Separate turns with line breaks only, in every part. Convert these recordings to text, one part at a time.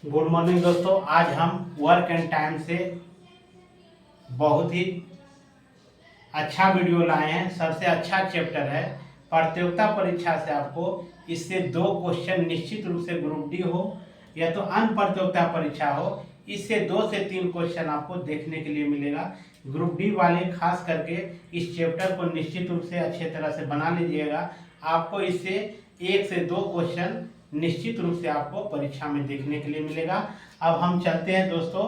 Good morning दोस्तों। आज हम वर्क एंड टाइम से बहुत ही अच्छा वीडियो लाए हैं। सबसे अच्छा चैप्टर है प्रतियोगिता परीक्षा से। आपको इससे 2 क्वेश्चन निश्चित रूप से ग्रुप डी हो या तो अन्य प्रतियोगिता परीक्षा हो, इससे 2 से 3 क्वेश्चन आपको देखने के लिए मिलेगा। ग्रुप डी वाले खास करके इस चैप्टर को निश्चित रूप से अच्छे तरह से बना लीजिएगा। आपको इससे 1 से 2 क्वेश्चन निश्चित रूप से आपको परीक्षा में देखने के लिए मिलेगा। अब हम चलते हैं दोस्तों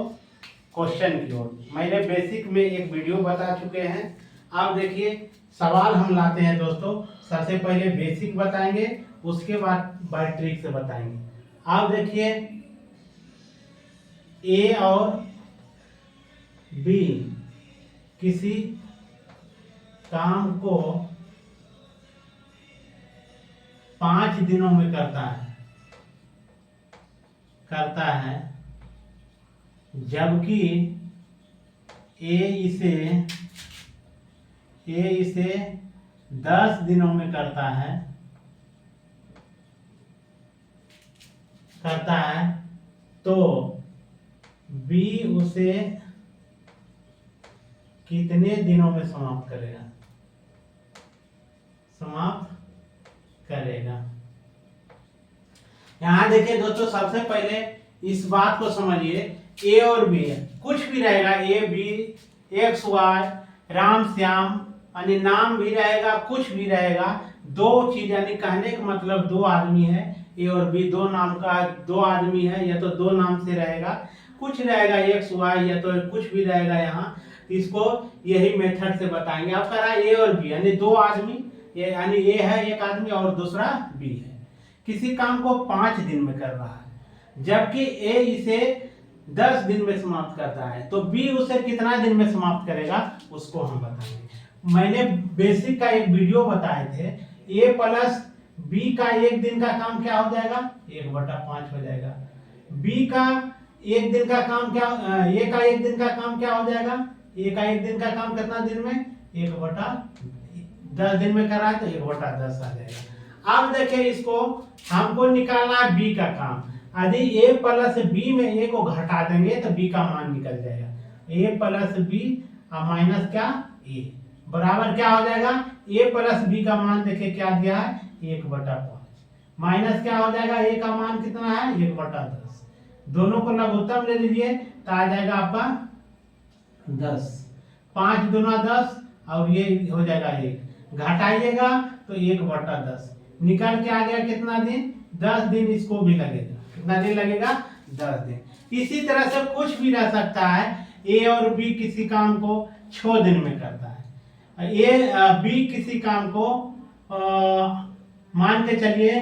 क्वेश्चन की ओर। मैंने बेसिक में एक वीडियो बता चुके हैं। अब देखिए सवाल हम लाते हैं दोस्तों। सबसे पहले बेसिक बताएंगे, उसके बाद बाय ट्रिक से बताएंगे। अब देखिए ए और बी किसी काम को 5 दिनों में करता है जबकि ए इसे 10 दिनों में करता है तो बी उसे कितने दिनों में समाप्त करेगा। यहां देखिए दोस्तों, सबसे पहले इस बात को समझिए। ए और बी कुछ भी रहेगा, a b x y Ram Shyam यानी नाम भी रहेगा, कुछ भी रहेगा। 2 चीज यानी कहने का मतलब 2 आदमी है। ए और बी 2 नाम का 2 आदमी है, या तो 2 नाम से रहेगा, कुछ रहेगा एक्स वाई, या तो कुछ भी रहेगा। यहाँ इसको यही मेथड से बताएंगे। अब कह रहा है ए और बी यानी 2 आदमी, यानी ए है एक आदमी और दूसरा बी है। किसी काम को 5 दिन में कर रहा है जबकि ए इसे 10 दिन में समाप्त करता है, तो बी उसे कितना दिन में समाप्त करेगा उसको हम बताएंगे। मैंने बेसिक का एक वीडियो बताए थे। ए प्लस बी का 1 दिन का काम क्या हो जाएगा, 1/5 हो जाएगा। बी का 1 दिन का काम क्या, ए का 1 दिन का काम क्या हो जाएगा, ए का 1 दिन का काम कितना दिन में, 1/10 दिन में कर रहा है तो 1/10 आ जाएगा। अब देखिए इसको हमको निकालना है बी का काम। यदि ए प्लस बी में ए को घटा देंगे तो बी का मान निकल जाएगा। ए प्लस बी माइनस क्या ए बराबर क्या हो जाएगा, ए प्लस बी का मान देखिए क्या दिया है 1/5 माइनस क्या हो जाएगा, ए का मान कितना है 1/10। दोनों को लघुत्तम ले लीजिए तो आ जाएगा आपका 10। 5 दूना 10 और ये हो जाएगा 1, घटाइएगा तो 1/10 निकल के आ गया कितना दिन, 10 दिन। इसको भी लगेगा, कितना दिन लगेगा, 10 दिन। इसी तरह से कुछ भी रह सकता है। ए और बी किसी काम को 6 दिन में करता है, बी किसी काम को मान के चलिए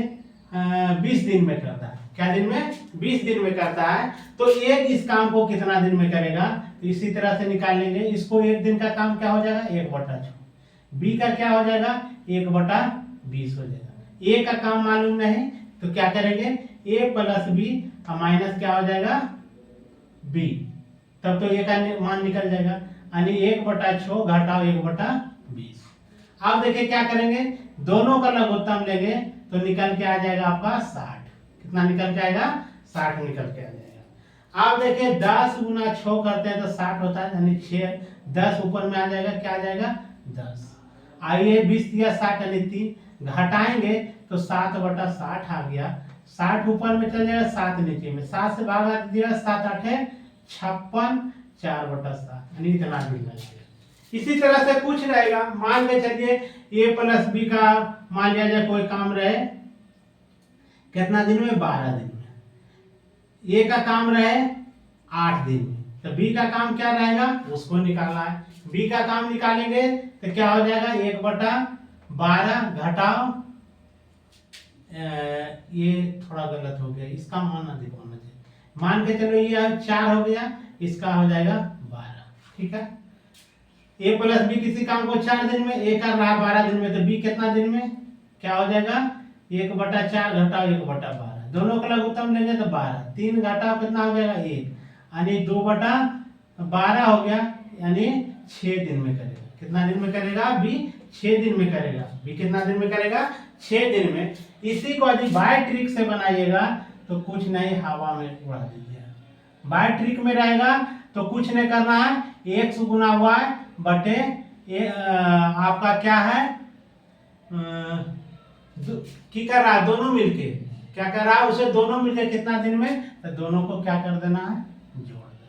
20 दिन में करता है। क्या दिन में, 20 दिन में करता है, तो एक इस काम को कितना दिन में करेगा, तो इसी तरह से निकाल लेंगे। इसको 1 दिन का काम क्या हो जाएगा 1/6, बी का क्या हो जाएगा 1/20 हो जाएगा। ए का काम मालूम नहीं तो क्या करेंगे, ए प्लस बी माइनस क्या हो जाएगा बी, तब तो ए का मान निकल जाएगा, यानी 1/6 घटाओ 1/20। अब देखिए क्या करेंगे, दोनों का लघुत्तम लेंगे तो निकल के आ जाएगा आपका 60। कितना निकल के आएगा, 60 निकल के आ जाएगा। अब देखिए 10 गुना 6 करते हैं तो 60 होता है, यानी 6 10 ऊपर में आ जाएगा, क्या आ जाएगा 10। आइए 20 दिया 60 यानी 3, घटाएंगे तो 7/60 आ गया। 60 ऊपर में चल जाएगा, 7 नीचे में, 7 से भाग दिया 7 8 56, 4/7 यानी इतना दिन लगेगा। इसी तरह से कुछ रहेगा, मान के चलिए ए प्लस बी का मान लिया जाए कोई काम रहे कितना दिन में, 12 दिन में। ए का काम रहे 8 दिन में, तो बी का काम क्या रहेगा उसको निकालना है। बी का काम निकालेंगे तो क्या हो जाएगा 1/12 घटाओ, ये थोड़ा गलत हो गया, इसका मान अधिक होना चाहिए। मान के चलो ये 4 हो गया, इसका हो जाएगा 12। ठीक है, ए प्लस बी किसी काम को 4 दिन में, ए कर रहा है 12 दिन में, तो बी कितना दिन में क्या हो जाएगा 1/4 घटाओ 1/12, दोनों का लघुत्तम लेंगे तो 12, 3 घटाओ कितना हो जाएगा 1, यानी 2/12 हो गया, यानी 6 दिन में करेगा। कितना दिन में करेगा बी, 6 दिन में करेगा। बी कितना दिन में करेगा, 6 दिन में। इसी को यदि बाय ट्रिक से बनाइएगा तो कुछ नहीं, हवा में उड़ा दीजिए। बाय ट्रिक में रहेगा तो कुछ नहीं करना है, एक्स गुना वाई बटे आपका क्या है, की कर रहा है दोनों मिलके, क्या कर रहा है उसे दोनों मिलके कितना दिन में, तो दोनों को क्या कर देना है, जोड़ दे,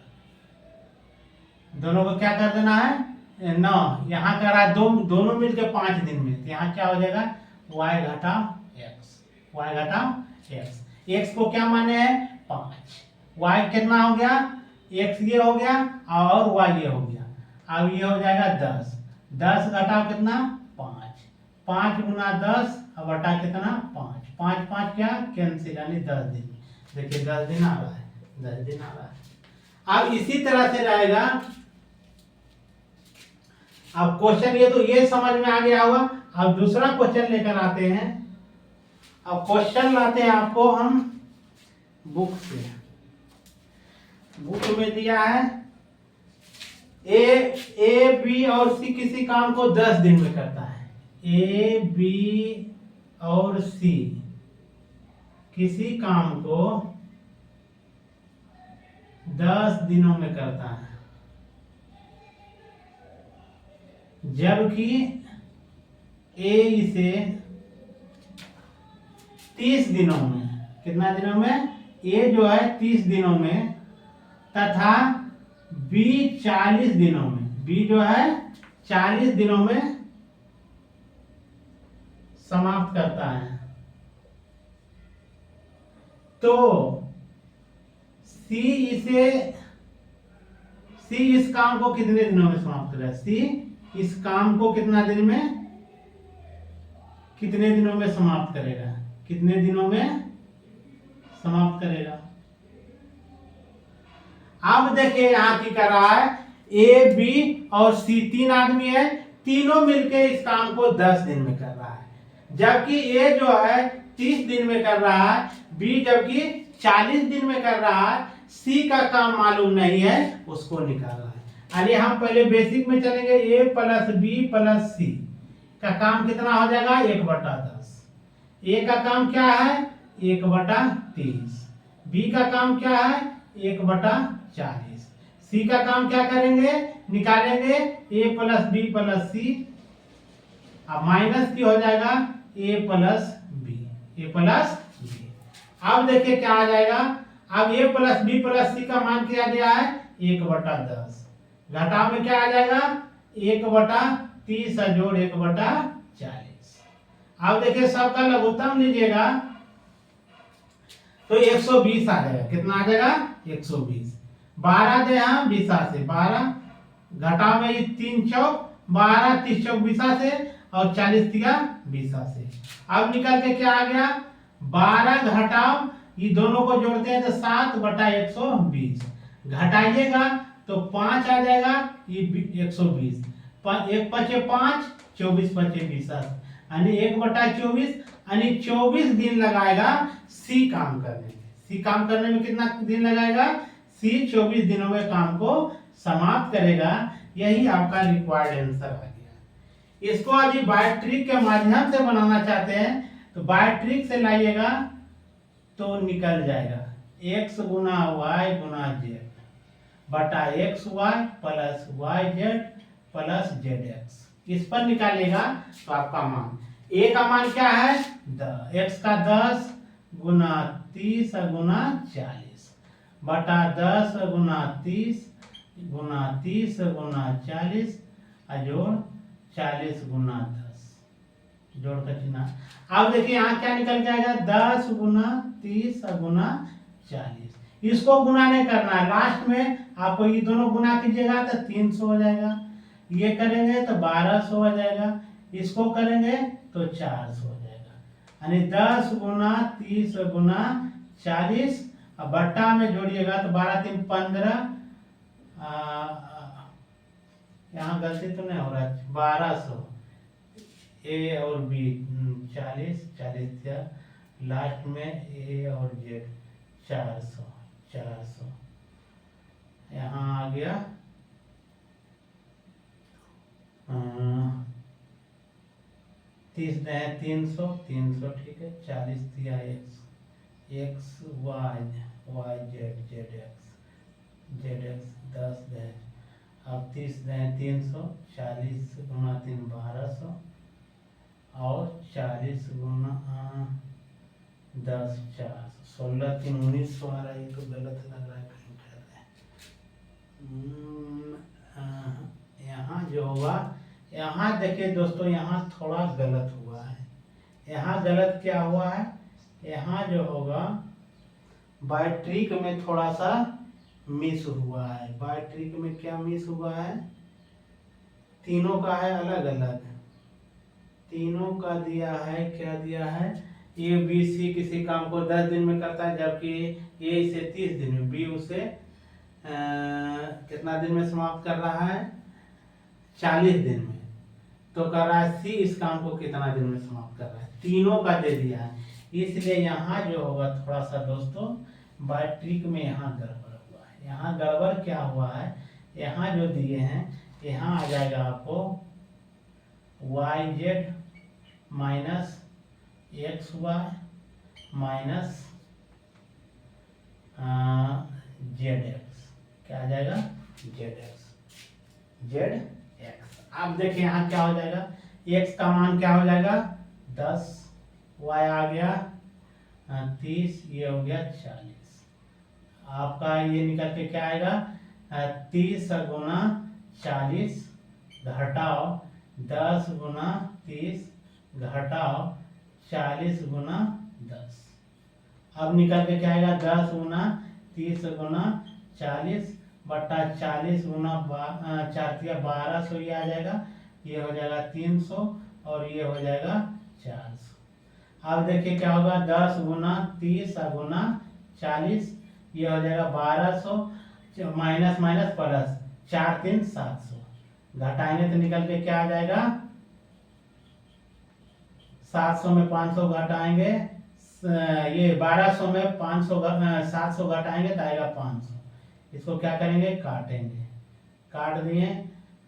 दोनों को क्या कर देना है 9, यहाँ कर रहा है दोनों मिलके 5 दिन में, तो यहाँ क्या हो जाएगा y घटाओ x, y घटाओ x, x को क्या माने हैं 5, y कितना हो गया, x ये हो गया और y ये हो गया, अब ये हो जाएगा 10, 10 घटाओ कितना 5, 5 गुना 10 अब बटा कितना 5, 5 5 क्या कैंसिल, यानी 10 दिन, देखिए 10 दिन आ रहा है, 10 दिन आ रहा है। अब इसी तरह से रहेगा, अब क्वेश्चन ये तो ये समझ में आ गया होगा। अब दूसरा क्वेश्चन लेकर आते हैं। अब क्वेश्चन लाते हैं आपको हम बुक से, बुक में दिया है ए बी और सी किसी काम को 10 दिन में करता है, ए बी और सी किसी काम को 10 दिनों में करता है, जबकि ए इसे 30 दिनों में, कितना दिनों में, ए जो है 30 दिनों में तथा बी 40 दिनों में, बी जो है 40 दिनों में समाप्त करता है, तो सी इस काम को कितने दिनों में समाप्त करेगा, सी इस काम को कितना दिन में, कितने दिनों में समाप्त करेगा, कितने दिनों में समाप्त करेगा। अब देखिए यहां की कर रहा है ए बी और सी, 3 आदमी है, तीनों मिलके इस काम को 10 दिन में कर रहा है, जबकि ए जो है 30 दिन में कर रहा है, बी जबकि 40 दिन में कर रहा है, सी का काम मालूम नहीं है, उसको निकालना है। अरे हम पहले बेसिक में चलेंगे, ए प्लस बी प्लस सी का काम कितना हो जाएगा 1/10, ए का काम क्या है 1/30, बी का काम क्या है 1/40, सी का काम क्या करेंगे, निकालेंगे ए प्लस बी प्लस सी, अब माइनस की हो जाएगा ए प्लस बी, ए प्लस बी। अब देखिए क्या आ जाएगा, अब ए प्लस बी प्लस सी का मान किया गया है 1/10, घटाव में क्या आ जाएगा 1/30 जोड़ 1/40। अब देखिए सबका लघुत्तम लीजिएगा तो 120 आ जाएगा, कितना आ जाएगा 120, 12 दे हम 20 से 12, घटाव में ये 3 चौक 12, 30 चौक 20 से और 40 दिया 20 से। अब निकल के क्या आ गया 12 घटाव ये दोनों को जोड़ते हैं तो 7/120, घटाइएगा तो 5 आ जाएगा, ये 120, 1 पचे 5, 24 पचे 20, यानी 1/24, यानी 24 दिन लगाएगा सी काम करने में। सी काम करने में कितना दिन लगाएगा, सी 24 दिनों में काम को समाप्त करेगा। यही आपका रिक्वायर्ड आंसर आ गया। इसको अभी बाय ट्रिक के माध्यम से बनाना चाहते हैं तो बाय ट्रिक से लाइएगा तो निकल जाएगा x गुना वाई गुना जेड बटा x y plus y z plus z x, इस पर निकालेगा तो आपका मान ए का मान क्या है x का 10 गुना 30 गुना 40 बटा 10 गुना 30 गुना 30 गुना 40 जोड़ 40 गुना 10 जोड़ का चिन्ह। अब देखिए यहाँ क्या निकल के आएगा 10 गुना 30 गुना 40, इसको गुना नहीं करना है, लास्ट में आपको ये दोनों गुना कीजिएगा तो 300 हो जाएगा, ये करेंगे तो 1200 हो जाएगा, इसको करेंगे तो 400 हो जाएगा, यानी 10 गुना 30 गुना 40 अब बट्टा में जोड़िएगा तो 12 3 15, यहाँ गलती तो नहीं हो रहा है 1200, ए और बी 40 40 लास्ट में ए और जेड 400 यहाँ आ गया 30 300 300 ठीक है, 40 दिया एक्स वाई जेड एक्स 10 दें, अब 30 दें 300, 40 गुना 3 1200 और 40 गुना 10 400, 16 3 1900 आ रहा है। ये तो गलत लग रहा है, कहीं कर रहे हैं। यहाँ जो होगा, यहाँ देखिए दोस्तों, यहाँ थोड़ा गलत हुआ है। यहाँ गलत क्या हुआ है, यहाँ जो होगा बाय ट्रिक में थोड़ा सा मिस हुआ है। बाय ट्रिक में क्या मिस हुआ है, तीनों का है अलग अलग, तीनों का दिया है, क्या दिया है, ए बी सी किसी काम को 10 दिन में करता है, जबकि ए इसे 30 दिन में, बी उसे कितना दिन में समाप्त कर रहा है, 40 दिन में। तो कर रहा है सी इस काम को कितना दिन में समाप्त कर रहा है, तीनों का दे दिया है। इसलिए यहाँ जो होगा थोड़ा सा दोस्तों बाय ट्रिक में यहाँ गड़बड़ हुआ है। यहाँ गड़बड़ क्या हुआ है, यहाँ जो दिए हैं, यहाँ आ जाएगा आपको y z minus x y minus z x, क्या आ जाएगा, जेड एक्स। अब देखिए यहाँ क्या हो जाएगा, एक्स का मान क्या हो जाएगा 10, वाई आ गया 30, ये हो गया 40। आपका ये निकल के क्या आएगा, 30 गुना 40 घटाओ 10 गुना 30 घटाओ 40 गुना 10। अब निकल के क्या आएगा, 10 गुना 30 गुना 40 बट्टा 40 गुना 4 1200, ये आ जाएगा, ये हो जाएगा 300 और ये हो जाएगा 400। अब देखिए क्या होगा, 10 गुना 30 गुना 40, ये हो जाएगा 1200 माइनस माइनस प्लस 4 3 700, घटाएंगे तो निकल के क्या आ जाएगा, 700 में 500 घटाएंगे, ये 1200 में 500 700 घटाएंगे तो आएगा 500। इसको क्या करेंगे, काटेंगे, काट दिए।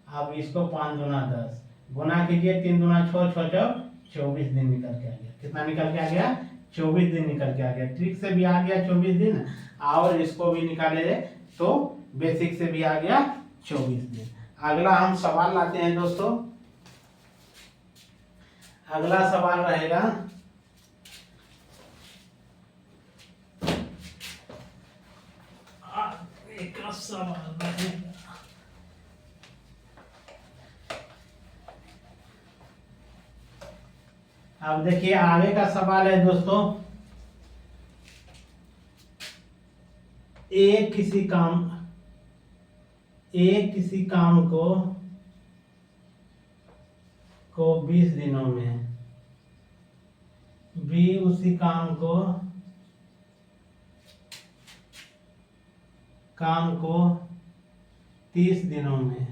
अब इसको 5 गुना 10 गुना कीजिए, 3 गुना 6 6 24 दिन निकल के आ गया। कितना निकल के आ गया, 24 दिन निकल के आ गया। ट्रिक से भी आ गया 24 दिन, और इसको भी निकाले तो बेसिक से भी आ गया 24 दिन। अगला हम सवाल लाते हैं दोस्तों। अगला सवाल रहेगा, एक सवाल रहेगा, अब देखिए आगे का सवाल है दोस्तों, एक किसी काम को 20 दिनों में, बी उसी काम को 30 दिनों में,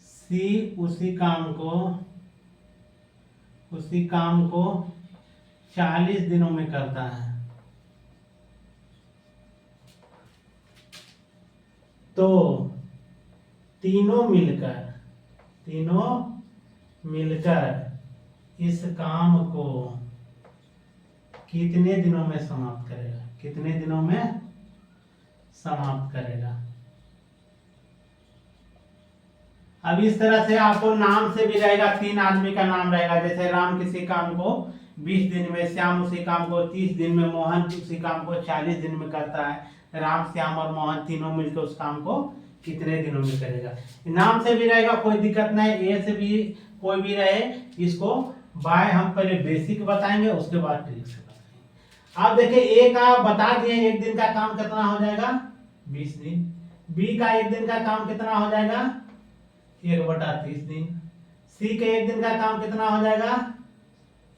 सी उसी काम को 40 दिनों में करता है। तो तीनों मिलकर इस काम को कितने दिनों में समाप्त करेगा, कितने दिनों में समाप्त करेगा। अब इस तरह से आपको नाम से भी रहेगा, 3 आदमी का नाम रहेगा। जैसे राम किसी काम को 20 दिन में, श्याम उसी काम को 30 दिन में, मोहन उसी काम को 40 दिन में करता है। राम, श्याम और मोहन तीनों मिलकर उस काम को कितने दिनों में करेगा। नाम से भी रहेगा, कोई दिक्कत नहीं, ए से भी कोई भी रहे। इसको बाय हम पहले बेसिक बताएंगे, उसके बाद ट्रिक से बताएंगे। अब देखिए ए का बता दिए, एक दिन का काम कितना हो जाएगा 20 दिन। बी का एक दिन का काम कितना हो जाएगा 1/30 दिन। सी के एक दिन का काम कितना हो जाएगा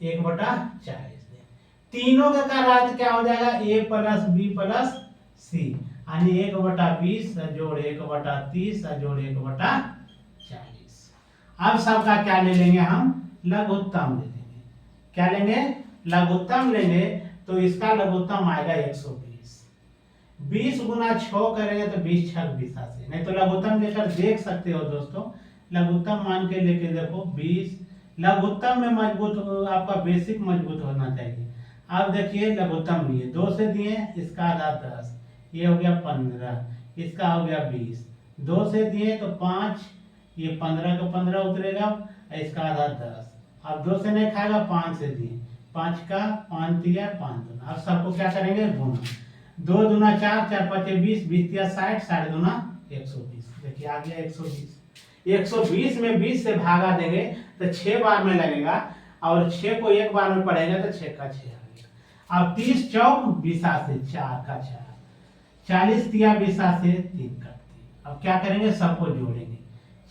1/40 दिन। तीनों का कर रहा है तो क्या हो जाएगा ए प्लस बी प्लस सी, यानी 1/20 जोड़ 1/30 जोड़ 1/40। अब सबका क्या ले लेंगे हम, लघुत्तम ले लेंगे। क्या लेंगे, लघुत्तम लेंगे। तो इसका लघुत्तम आएगा 120। 20 गुना 6 करेंगे तो 20 6 82। नहीं तो लघुत्तम लेकर देख सकते हो दोस्तों, लघुत्तम मान के लेके देखो 20। लघुत्तम में मजबूत आपका बेसिक मजबूत होना चाहिए। अब देखिए लघुत्तम लिए 2 से दिए, इसका आधा 10, ये हो गया 15, इसका हो गया 20। 2 से दिए तो 5, ये 15 का 15 उतरेगा, इसका आधा 10। अब 2 से नहीं खाएगा, 5 से दिए, 5 का 5 दिया 5 दूना। अब सबको क्या करेंगे गुना, 2 दूना 4, 4 5 20, 20 दिया 60, 60 दूना 120। देखिए आ गया 120। 120 में 20 से भागा देंगे तो 6 बार में लगेगा, और 6 को एक बार में पढ़ेगा तो 6 का 6 आ गया। अब 30 चौक 20 से 4 का 4, 40 दिया 20 से 3 का 3। अब क्या करेंगे, सबको जोड़ेंगे,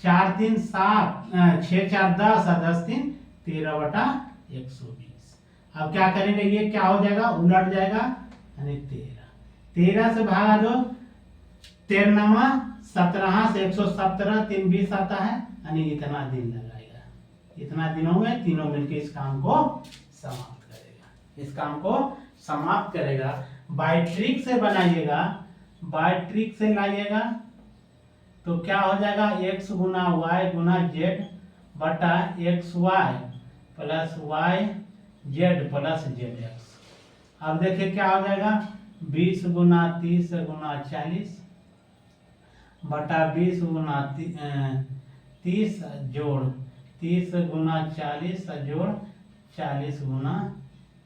4 3 7, 6 4 10 और 10 3 13 बटा 120। अब क्या करेंगे, ये क्या हो जाएगा, उलट जाएगा, यानी 13 से भागा दो, 13 17 से 117, 3 20 आता है, यानी इतना दिन लगाएगा। इतना दिनों में तीनों मिलकर इस काम को समाप्त करेगा, इस काम को समाप्त करेगा। बाय ट्रिक से बनाइएगा, बाय ट्रिक से लाइएगा तो क्या हो जाएगा, x गुना y गुना z बटा x y plus y z plus z x. अब देखिए क्या हो जाएगा, 20 गुना 30 गुना 40 बटा 20 गुना 30 जोड़ 30 गुना 40 जोड़ 40 गुना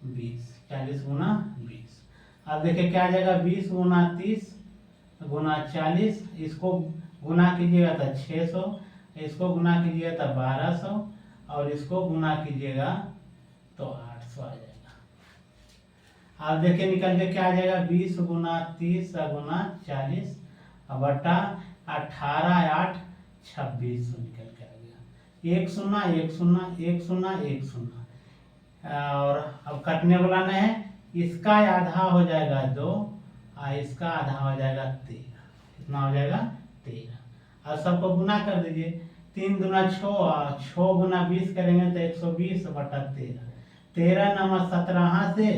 20, 40 गुना 20। अब देखिए क्या आ जाएगा, 20 गुना 30 गुना 40, इसको गुना कीजिएगा तो 600, इसको गुना कीजिएगा तो 1200, और इसको गुना कीजिएगा तो 800 आ जाएगा। अब देखिए निकल के क्या आ जाएगा, 20 गुना 30 गुना 40 बटा 18 8 26 निकल के आ गया। 1 0 1 0 1 0 1 0, और अब कटने वाला नहीं है, इसका आधा हो जाएगा 2 और इसका आधा हो जाएगा 13, कितना हो जाएगा 13। अब सबको गुना कर दीजिए, 3 दूना 6, 6 गुना 20 करेंगे तो 120 बटा 13, 13 9 17 से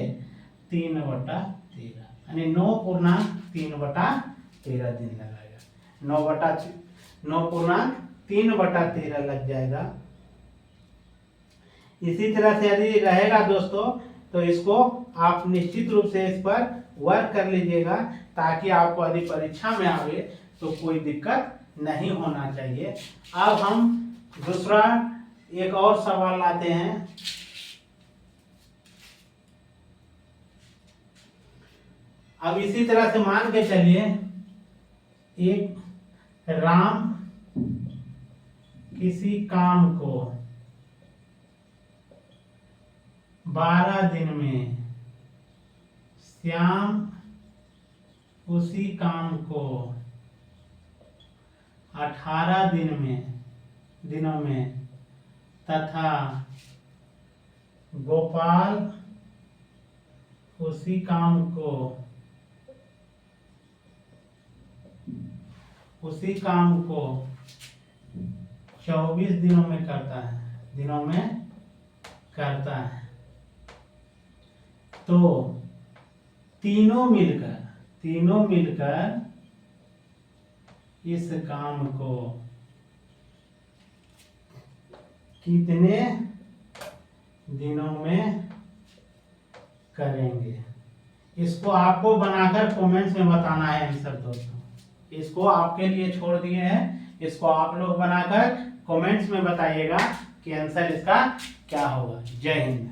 3 बटा 13, यानी 9 पूर्णांक 3 बटा 13 दिन लगाएगा। 9 पूर्णांक 3 बटा 13 लग जाएगा। इसी तरह से यदि रहेगा दोस्तों तो इसको आप निश्चित रूप से इस पर वर्क कर लीजिएगा, ताकि आपको यदि परीक्षा में आवे तो कोई दिक्कत नहीं होना चाहिए। अब हम दूसरा एक और सवाल लाते हैं। अब इसी तरह से मान के चलिए, एक राम किसी काम को 12 दिन में, श्याम उसी काम को 18 दिनों में तथा गोपाल उसी काम को 24 दिनों में करता है, तो तीनों मिलकर इस काम को कितने दिनों में करेंगे। इसको आपको बनाकर कमेंट्स में बताना है आंसर दोस्तों, इसको आपके लिए छोड़ दिए हैं, इसको आप लोग बनाकर कमेंट्स में बताइएगा कि आंसर इसका क्या होगा। जय हिंद।